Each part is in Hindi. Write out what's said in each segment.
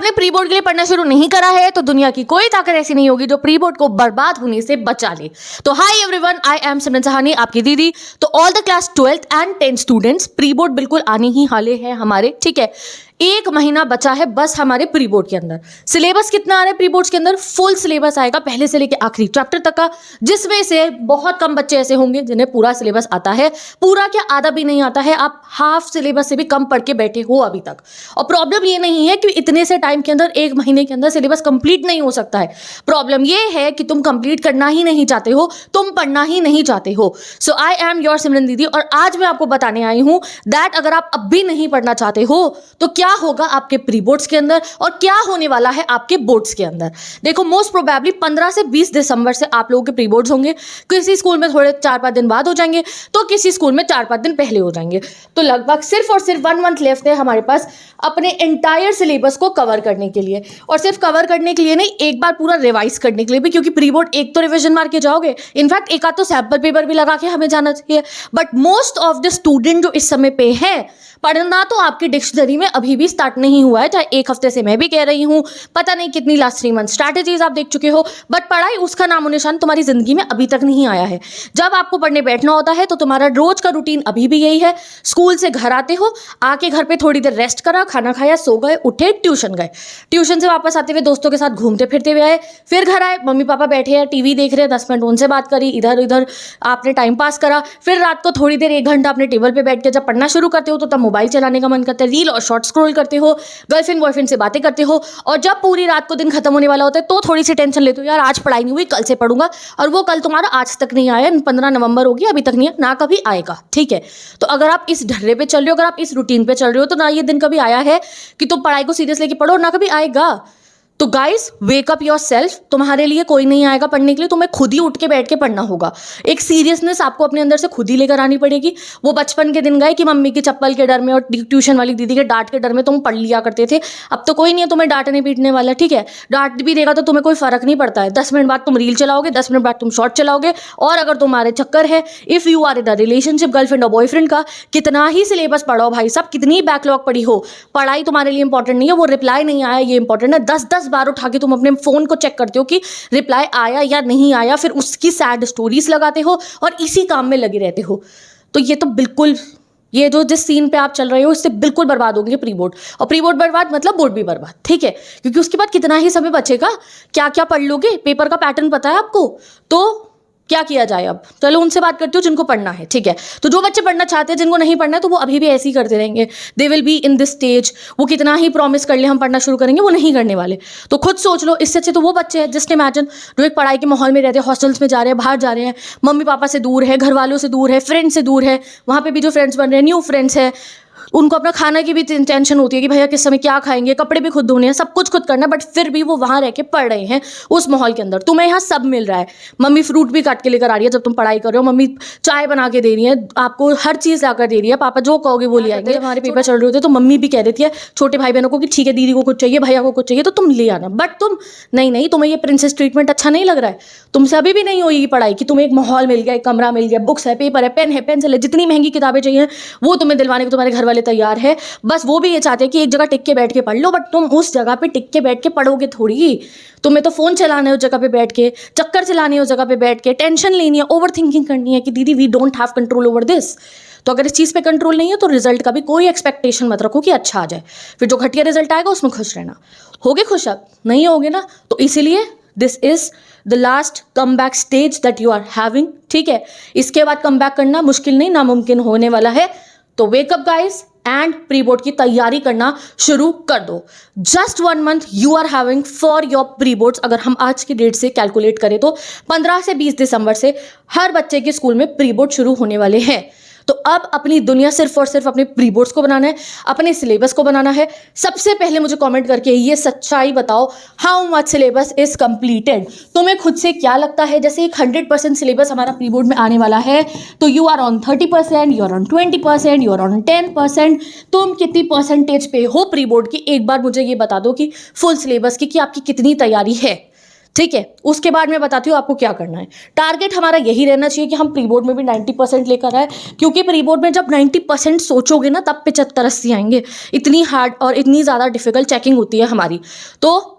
आपने प्री बोर्ड के लिए पढ़ना शुरू नहीं करा है तो दुनिया की कोई ताकत ऐसी नहीं होगी जो प्री बोर्ड को बर्बाद होने से बचा ले। तो हाय एवरीवन, आई एम सिमरन सहानी, आपकी दीदी। तो all the class 12th and 10th students, pre board बिल्कुल आने ही वाले हैं हमारे, ठीक है। एक महीना बचा है बस हमारे प्री बोर्ड के अंदर। सिलेबस कितना आ रहा है प्री बोर्ड के अंदर? फुल सिलेबस आएगा पहले से लेकर आखिरी चैप्टर तक का, जिसमें से बहुत कम बच्चे ऐसे होंगे जिन्हें पूरा सिलेबस आता है। पूरा क्या, आधा भी नहीं आता है। आप हाफ सिलेबस से भी कम पढ़ के बैठे हो अभी तक। और प्रॉब्लम ये नहीं है कि इतने से टाइम के अंदर, एक महीने के अंदर सिलेबस कंप्लीट नहीं हो सकता है। प्रॉब्लम ये है कि तुम कंप्लीट करना ही नहीं चाहते हो, तुम पढ़ना ही नहीं चाहते हो। सो आई एम योर सिमरन दीदी, और आज मैं आपको बताने आई हूं दैट अगर आप अब भी नहीं पढ़ना चाहते हो तो क्या होगा आपके प्री बोर्ड्स के अंदर और क्या होने वाला है आपके बोर्ड्स के अंदर। देखो, मोस्ट प्रोबेबली 15 से 20 दिसंबर से आप लोगों के प्री बोर्ड्स होंगे। किसी स्कूल में थोड़े 4-5 दिन बाद हो जाएंगे, तो किसी स्कूल में 4-5 दिन पहले हो जाएंगे। तो लगभग सिर्फ और सिर्फ 1 मंथ लेफ्ट है हमारे पास अपने एंटायर सिलेबस को कवर करने के लिए। और सिर्फ कवर करने के लिए नहीं, एक बार पूरा रिवाइज करने के लिए भी, क्योंकि प्री बोर्ड एक तो रिविजन मार के जाओगे, इनफैक्ट एक आध तो सैंपल पेपर भी लगा के हमें जाना चाहिए। But most of the student जो इस समय पे है, पढ़ना तो आपकी डिक्शनरी में अभी भी स्टार्ट नहीं हुआ है। चाहे एक हफ्ते से मैं भी कह रही हूं, पता नहीं कितनी लास्ट 3 मंथ स्ट्रैटेजीज आप देख चुके हो, बट पढ़ाई उसका नामो निशान तुम्हारी जिंदगी में अभी तक नहीं आया है। जब आपको पढ़ने बैठना होता है तो तुम्हारा रोज का रूटीन अभी भी यही है। स्कूल से घर आते हो, आके घर पे थोड़ी देर रेस्ट करा, खाना खाया, सो गए, उठे, ट्यूशन गए, ट्यूशन से वापस आते हुए दोस्तों के साथ घूमते फिरते हुए आए, फिर घर आए, मम्मी पापा बैठे हैं, टीवी देख रहे हैं, 10 मिनट उनसे बात करी, इधर उधर आपने टाइम पास करा, फिर रात को थोड़ी देर 1 घंटा अपने टेबल पे बैठ के जब पढ़ना शुरू करते हो तो तब मोबाइल चलाने का मन करता है, रील और शॉर्ट स्क्रॉल करते हो, गर्लफ्रेंड बॉयफ्रेंड से बातें करते हो, और जब पूरी रात को दिन खत्म होने वाला होता है तो थोड़ी सी टेंशन लेते हो, यार आज पढ़ाई नहीं हुई, कल से पढ़ूंगा। और वो कल तुम्हारा आज तक नहीं आया, 15 नवंबर हो गया, अभी तक नहीं है, ना कभी आएगा, ठीक है। तो अगर आप इस ढर्रे पे चल रहे हो, अगर आप इस रूटीन पे चल रहे हो, तो ना ये दिन कभी आया है कि तुम पढ़ाई को सीरियस लेके पढ़ो, ना कभी आएगा। तो guys, wake up your self. तुम्हारे लिए कोई नहीं आएगा पढ़ने के लिए, तुम्हें खुद ही उठ के बैठ के पढ़ना होगा। एक सीरियसनेस आपको अपने अंदर से खुद ही लेकर आनी पड़ेगी। वो बचपन के दिन गए कि मम्मी की चप्पल के डर में और ट्यूशन वाली दीदी के डांट के डर में तुम पढ़ लिया करते थे। अब तो कोई नहीं है तुम्हें डांटने पीटने वाला, ठीक है। डांट भी देगा तो तुम्हें कोई फर्क नहीं पड़ता है। 10 मिनट बाद तुम रील चलाओगे, 10 मिनट बाद तुम शॉर्ट चलाओगे। और अगर तुम्हारे चक्कर है, if you are in a relationship, girlfriend और बॉयफ्रेंड का, कितना ही सिलेबस पढ़ो भाई साहब, कितनी बैकलॉग पढ़ी हो, पढ़ाई तुम्हारे लिए इंपॉर्टेंट नहीं है। वो रिप्लाई नहीं आया ये इंपॉर्टेंट है। 10-10 बार उठा के तुम अपने फोन को चेक करते हो कि रिप्लाई आया या नहीं आया, फिर उसकी सैड स्टोरीज लगाते हो और इसी काम में लगे रहते हो। तो ये तो बिल्कुल, ये जो जिस सीन पे आप चल रहे हो, इससे बिल्कुल बर्बाद होंगे प्री बोर्ड। और प्री बोर्ड बर्बाद मतलब बोर्ड भी बर्बाद, ठीक है। क्योंकि उसके बाद कितना ही समय बचेगा, क्या क्या पढ़ लोगे, पेपर का पैटर्न पता है आपको। तो क्या किया जाए अब? चलो उनसे बात करती हूँ जिनको पढ़ना है, ठीक है। तो जो बच्चे पढ़ना चाहते हैं, जिनको नहीं पढ़ना है, तो वो अभी भी ऐसे ही करते रहेंगे। They will be in this stage. वो कितना ही प्रॉमिस कर ले हम पढ़ना शुरू करेंगे, वो नहीं करने वाले। तो खुद सोच लो। इससे अच्छे तो वो बच्चे हैं, जस्ट इमेजिन, जो एक पढ़ाई के माहौल में रहते हैं, हॉस्टल्स में जा रहे हैं, बाहर जा रहे हैं, मम्मी पापा से दूर है, घर वालों से दूर है, फ्रेंड से दूर है। वहाँ पे भी जो फ्रेंड्स बन रहे हैं, न्यू फ्रेंड्स है, उनको अपना खाना की भी टेंशन होती है कि भैया किस समय क्या खाएंगे, कपड़े भी खुद धोने हैं, सब कुछ खुद करना है। बट फिर भी वो वहां रह के पढ़ रहे हैं उस माहौल के अंदर। तुम्हें यहाँ सब मिल रहा है। मम्मी फ्रूट भी काट के लेकर आ रही है जब तुम पढ़ाई कर रहे हो, मम्मी चाय बना के दे रही है, आपको हर चीज लाकर दे रही है, पापा जो कहोगे वो ले आएंगे। जब हमारे पेपर चल रहे होते तो मम्मी भी कह देती है छोटे भाई बहनों को कि ठीक है, दीदी को कुछ चाहिए, भैया को कुछ चाहिए तो तुम ले आना। बट तुम नहीं, तुम्हें ये प्रिंसेस ट्रीटमेंट अच्छा नहीं लग रहा है, तुमसे अभी भी नहीं होगी पढ़ाई कि तुम्हें एक माहौल मिल गया, एक कमरा मिल गया, बुक्स है, पेपर है, पेन है, पेंसिल है, जितनी महंगी किताबें चाहिए वो तुम्हें दिलवाने को तुम्हारे घर वाले तैयार है। बस वो भी ये चाहते हैं कि एक जगह टिक के बैठ के पढ़ लो। बट तुम उस जगह पे टिक के बैठ के पढ़ोगे थोड़ी। तुम्हें तो फोन चलाना है उस जगह पे बैठ के, चक्कर चलानी है उस जगह पे बैठ के, टेंशन लेनी है, ओवर थिंकिंग करनी है कि दीदी we don't have control over this. तो अगर इस चीज पे कंट्रोल नहीं है तो रिजल्ट का भी कोई एक्सपेक्टेशन मत रखो कि अच्छा आ जाए। फिर जो घटिया रिजल्ट आएगा उसमें खुश रहना। होगे खुश? अब नहीं होगे ना, तो इसीलिए this is the last come back stage that you are having, ठीक है। इसके बाद कम बैक करना मुश्किल नहीं, नामुमकिन होने वाला है। तो wake up guys and pre board की तैयारी करना शुरू कर दो। Just 1 month you are having for your pre boards. अगर हम आज की डेट से कैलकुलेट करें तो 15 से 20 दिसंबर से हर बच्चे के स्कूल में प्री बोर्ड शुरू होने वाले हैं। तो अब अपनी दुनिया सिर्फ और सिर्फ अपने प्री बोर्ड्स को बनाना है, अपने सिलेबस को बनाना है। सबसे पहले मुझे कमेंट करके ये सच्चाई बताओ, how much syllabus is completed. तुम्हें खुद से क्या लगता है? जैसे एक 100% सिलेबस हमारा प्री बोर्ड में आने वाला है, तो you are on 30%, you are on 20%, you are on 10%। तुम कितनी परसेंटेज पे हो प्री बोर्ड की? एक बार मुझे ये बता दो कि फुल सिलेबस की, कि आपकी कितनी तैयारी है। ठीक है, उसके बाद मैं बताती हूँ आपको क्या करना है। टारगेट हमारा यही रहना चाहिए कि हम प्री बोर्ड में भी 90% लेकर आए, क्योंकि प्री बोर्ड में जब 90% सोचोगे ना तब 75-80 आएंगे। इतनी हार्ड और इतनी ज़्यादा डिफिकल्ट चेकिंग होती है हमारी। तो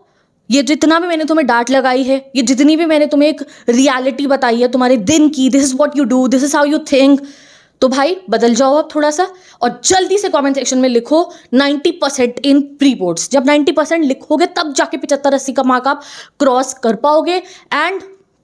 ये जितना भी मैंने तुम्हें डांट लगाई है, ये जितनी भी मैंने तुम्हें एक रियलिटी बताई है तुम्हारे दिन की, this is what you do, this is how you think, तो भाई बदल जाओ अब थोड़ा सा और जल्दी से कमेंट सेक्शन में लिखो 90% इन प्री बोर्ड्स। जब 90% लिखोगे तब जाके 75-80 का मार्क आप क्रॉस कर पाओगे। एंड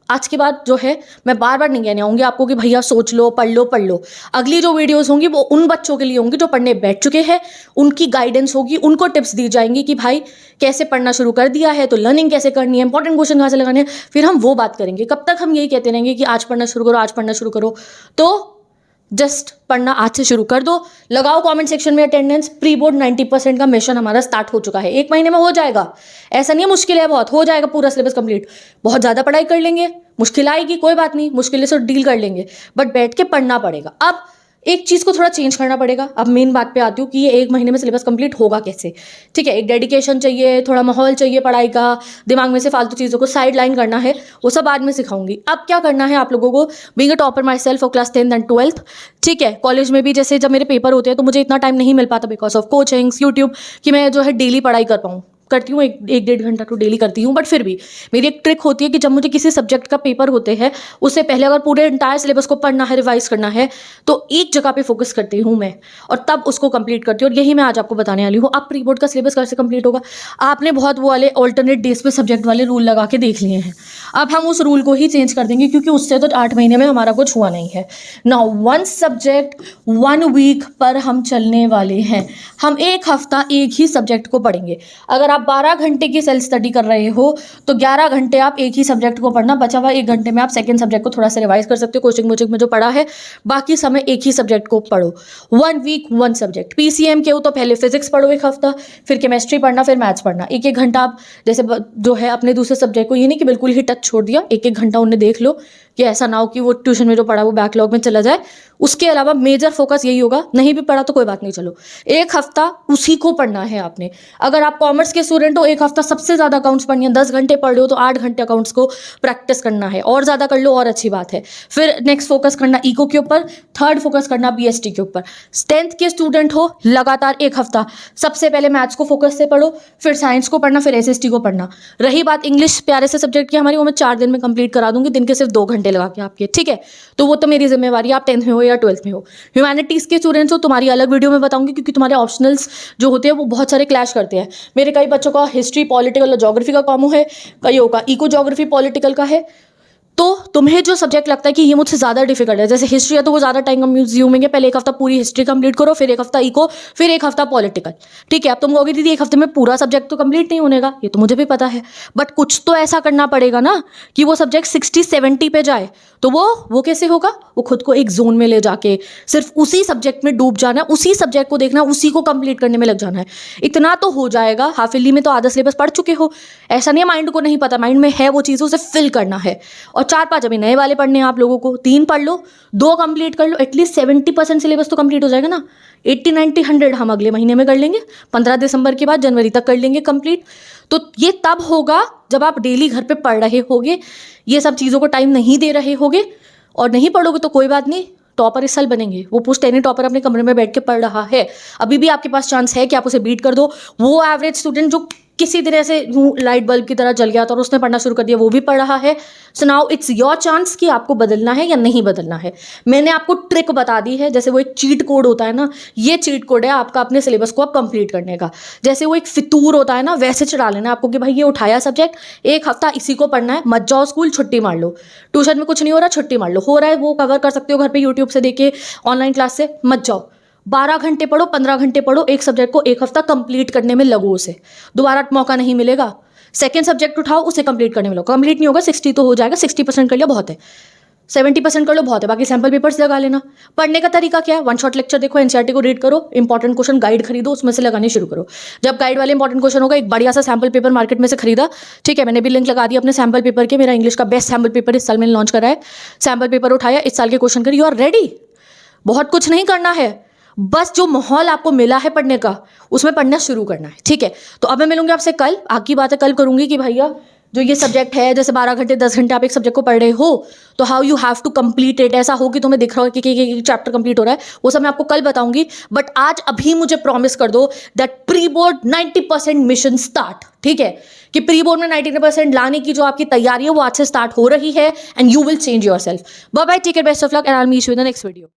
आज के बाद जो है मैं बार बार नहीं कहने आऊंगी आपको कि भैया सोच लो, पढ़ लो, पढ़ लो। अगली जो वीडियोस होंगी वो उन बच्चों के लिए होंगी जो पढ़ने बैठ चुके हैं, उनकी गाइडेंस होगी, उनको टिप्स दी जाएंगी कि भाई कैसे पढ़ना शुरू कर दिया है तो लर्निंग कैसे करनी है, इंपॉर्टेंट क्वेश्चन कहाँ से लगाने हैं, फिर हम वो बात करेंगे। कब तक हम यही कहते रहेंगे कि आज पढ़ना शुरू करो, आज पढ़ना शुरू करो? तो जस्ट पढ़ना आज से शुरू कर दो। लगाओ कमेंट सेक्शन में अटेंडेंस। प्री बोर्ड 90% का मिशन हमारा स्टार्ट हो चुका है, 1 महीने में हो जाएगा। ऐसा नहीं है मुश्किल है बहुत, हो जाएगा पूरा सिलेबस कंप्लीट। बहुत ज़्यादा पढ़ाई कर लेंगे, मुश्किल आएगी, कोई बात नहीं, मुश्किल से डील कर लेंगे, बट बैठ के पढ़ना पड़ेगा। अब एक चीज़ को थोड़ा चेंज करना पड़ेगा। अब मेन बात पे आती हूँ कि ये 1 महीने में सिलेबस कंप्लीट होगा कैसे। ठीक है, एक डेडिकेशन चाहिए, थोड़ा माहौल चाहिए पढ़ाई का, दिमाग में से फालतू चीज़ों को साइड लाइन करना है, वो सब बाद में सिखाऊंगी। अब क्या करना है आप लोगों को, being a topper my self for class 10th and 12th। ठीक है, कॉलेज में भी जैसे जब मेरे पेपर होते हैं तो मुझे इतना टाइम नहीं मिल पाता बिकॉज ऑफ कोचिंग्स, यूट्यूब, कि मैं जो है डेली पढ़ाई कर पाऊँ। करती हूँ, एक डेढ़ घंटा तो डेली करती हूँ, बट फिर भी मेरी एक ट्रिक होती है कि जब मुझे किसी सब्जेक्ट का पेपर होते हैं उससे पहले अगर पूरे इंटायर सिलेबस को पढ़ना है, रिवाइज करना है, तो एक जगह पे फोकस करती हूँ मैं और तब उसको कंप्लीट करती हूँ। और यही मैं आज आपको बताने वाली हूँ। अब प्री बोर्ड का सिलेबस कैसे कंप्लीट होगा। आपने बहुत वो वाले ऑल्टरनेट डेज पे सब्जेक्ट वाले रूल लगा के देख लिए हैं, अब हम उस रूल को ही चेंज कर देंगे, क्योंकि उससे तो 8 महीने में हमारा कुछ हुआ नहीं है। नाउ 1 सब्जेक्ट 1 वीक पर हम चलने वाले हैं। हम एक हफ्ता एक ही सब्जेक्ट को पढ़ेंगे। अगर आप 12 घंटे की सेल्फ स्टडी कर रहे हो तो 11 घंटे आप एक ही सब्जेक्ट को पढ़ना, बचा हुआ 1 घंटे में आप सेकंड सब्जेक्ट को थोड़ा सा रिवाइज कर सकते हो कोचिंग वोचिंग में जो पढ़ा है। बाकी समय एक ही सब्जेक्ट को पढ़ो। 1 वीक 1 सब्जेक्ट। पीसीएम के हो तो पहले फिजिक्स पढ़ो 1 हफ्ता, फिर केमिस्ट्री पढ़ना, फिर मैथ्स पढ़ना। 1-1 घंटा आप जैसे जो है अपने दूसरे सब्जेक्ट को, ये नहीं कि बिल्कुल ही टच छोड़ दिया, 1-1 घंटा उन्हें देख लो कि ऐसा ना हो कि वो ट्यूशन में जो पढ़ा वो बैकलॉग में चला जाए। उसके अलावा मेजर फोकस यही होगा, नहीं भी पढ़ा तो कोई बात नहीं, चलो 1 हफ्ता उसी को पढ़ना है आपने। अगर आप कॉमर्स के स्टूडेंट हो, 1 हफ्ता सबसे ज़्यादा अकाउंट्स पढ़नी है। 10 घंटे पढ़ लो तो 8 घंटे अकाउंट्स को प्रैक्टिस करना है, और ज़्यादा कर लो और अच्छी बात है। फिर नेक्स्ट फोकस करना इको के ऊपर, थर्ड फोकस करना बीएसटी के ऊपर। 10th के स्टूडेंट हो, लगातार 1 हफ्ता सबसे पहले मैथ्स को फोकस से पढ़ो, फिर साइंस को पढ़ना, फिर एसएसटी को पढ़ना। रही बात इंग्लिश प्यारे से सब्जेक्ट की हमारी, वो मैं 4 दिन में कंप्लीट करा दूंगी, दिन के सिर्फ 2 घंटे लगा के आपके। ठीक है, तो वो तो मेरी जिम्मेवारी है, आप 10th में हो या 12th में हो। ह्यूमैनिटीज़ के स्टूडेंट्स हो, तुम्हारी अलग वीडियो में बताऊंगी, क्योंकि तुम्हारे ऑप्शनल्स जो होते हैं वो बहुत सारे क्लैश करते हैं। मेरे कई बच्चों का हिस्ट्री, पॉलिटिकल और ज्योग्राफी का कॉमन है, कईयों का इको ज्योग्राफी पॉलिटिकल का है। तो तुम्हें जो सब्जेक्ट लगता है कि ये मुझसे ज़्यादा डिफिकल्ट है, जैसे हिस्ट्री है तो वो ज़्यादा टाइम कंज्यूमिंग है, पहले 1 हफ्ता पूरी हिस्ट्री कंप्लीट करो, फिर 1 हफ्ता इको, फिर 1 हफ्ता पॉलिटिकल। ठीक है, अब तुम कहोगे दीदी 1 हफ्ते में पूरा सब्जेक्ट तो कंप्लीट नहीं होने का, ये तो मुझे भी पता है, बट कुछ तो ऐसा करना पड़ेगा ना कि वो सब्जेक्ट 60-70 पे जाए। तो वो कैसे होगा, वो खुद को एक जोन में ले जाके सिर्फ उसी सब्जेक्ट में डूब जाना, उसी सब्जेक्ट को देखना, उसी को कंप्लीट करने में लग जाना है। इतना तो हो जाएगा। हाफ ईयरली में तो आधा सिलेबस पढ़ चुके हो, ऐसा नहीं है माइंड को नहीं पता, माइंड में है वो चीज़, उसे फिल करना है। और 4-5 अभी नए वाले पढ़ने हैं आप लोगों को, 3 पढ़ लो, 2 कंप्लीट कर लो, एटलीस्ट 70% सिलेबस तो कंप्लीट हो जाएगा ना। 80, 90, 100 हम अगले महीने में कर लेंगे, 15 दिसंबर के बाद जनवरी तक कर लेंगे कंप्लीट। तो ये तब होगा जब आप डेली घर पे पढ़ रहे होगे, ये सब चीज़ों को टाइम नहीं दे रहे होगे। और नहीं पढ़ोगे तो कोई बात नहीं, टॉपर इस साल बनेंगे। वो पुश्तैनी टॉपर अपने कमरे में बैठ के पढ़ रहा है, अभी भी आपके पास चांस है कि आप उसे बीट कर दो। वो एवरेज स्टूडेंट जो किसी तरह से लाइट बल्ब की तरह जल गया था और उसने पढ़ना शुरू कर दिया, वो भी पढ़ रहा है। So now it's your chance कि आपको बदलना है या नहीं बदलना है। मैंने आपको ट्रिक बता दी है, जैसे वो एक चीट कोड होता है ना, ये चीट कोड है आपका अपने सिलेबस को अब कंप्लीट करने का। जैसे वो एक फितूर होता है ना, वैसे चढ़ा लेना है आपको कि भाई ये उठाया सब्जेक्ट, 1 हफ्ता इसी को पढ़ना है, मत जाओ स्कूल, छुट्टी मार लो। ट्यूशन में कुछ नहीं हो रहा, छुट्टी मार लो। हो रहा है वो कवर कर सकते हो घर पर यूट्यूब से देखे, ऑनलाइन क्लास से, मत जाओ। 12 घंटे पढ़ो, 15 घंटे पढ़ो, एक सब्जेक्ट को 1 हफ्ता कंप्लीट करने में लगो। उसे दोबारा मौका नहीं मिलेगा। सेकंड सब्जेक्ट उठाओ, उसे कंप्लीट करने में लगो। कंप्लीट नहीं होगा 60 तो हो जाएगा, 60% कर लिया बहुत है, 70% कर लो बहुत है, बाकी सैम्पल पेपर्स लगा लेना। पढ़ने का तरीका क्या है, 1 शॉट लेक्चर देखो, एनसीईआरटी को रीड करो, इंपॉर्टेंट क्वेश्चन गाइड खरीदो, उसमें से लगाने शुरू करो। जब गाइड वाले इंपॉर्टेंट क्वेश्चन होगा, एक बढ़िया सा सैम्पल पेपर मार्केट में से खरीदा, ठीक है, मैंने भी लिंक लगा दिया अपने सैम्पल पेपर के, मेरा इंग्लिश का बेस्ट सैम्पल पेपर इस साल मैंने लॉन्च करा है। सैम्पल पेपर उठाया, इस साल के क्वेश्चन करिए, यू आर रेडी। बहुत कुछ नहीं करना है, बस जो माहौल आपको मिला है पढ़ने का, उसमें पढ़ना शुरू करना है। ठीक है, तो अब मैं मिलूंगी आपसे कल। आगे की बातें कल करूंगी कि भैया जो ये सब्जेक्ट है, जैसे 12 घंटे 10 घंटे आप एक सब्जेक्ट को पढ़ रहे हो, तो how you have to complete it, ऐसा हो कि तुम्हें दिख रहा हो कि चैप्टर कंप्लीट हो रहा है, वो सब मैं आपको कल बताऊंगी। बट आज अभी मुझे प्रॉमिस कर दो that pre board 90% mission start, ठीक है, कि प्री बोर्ड में 90% लाने की जो आपकी तैयारी है वो आज से स्टार्ट हो रही है, and you will change yourself. Bye bye, take care, best of luck, and I will meet you in the next video.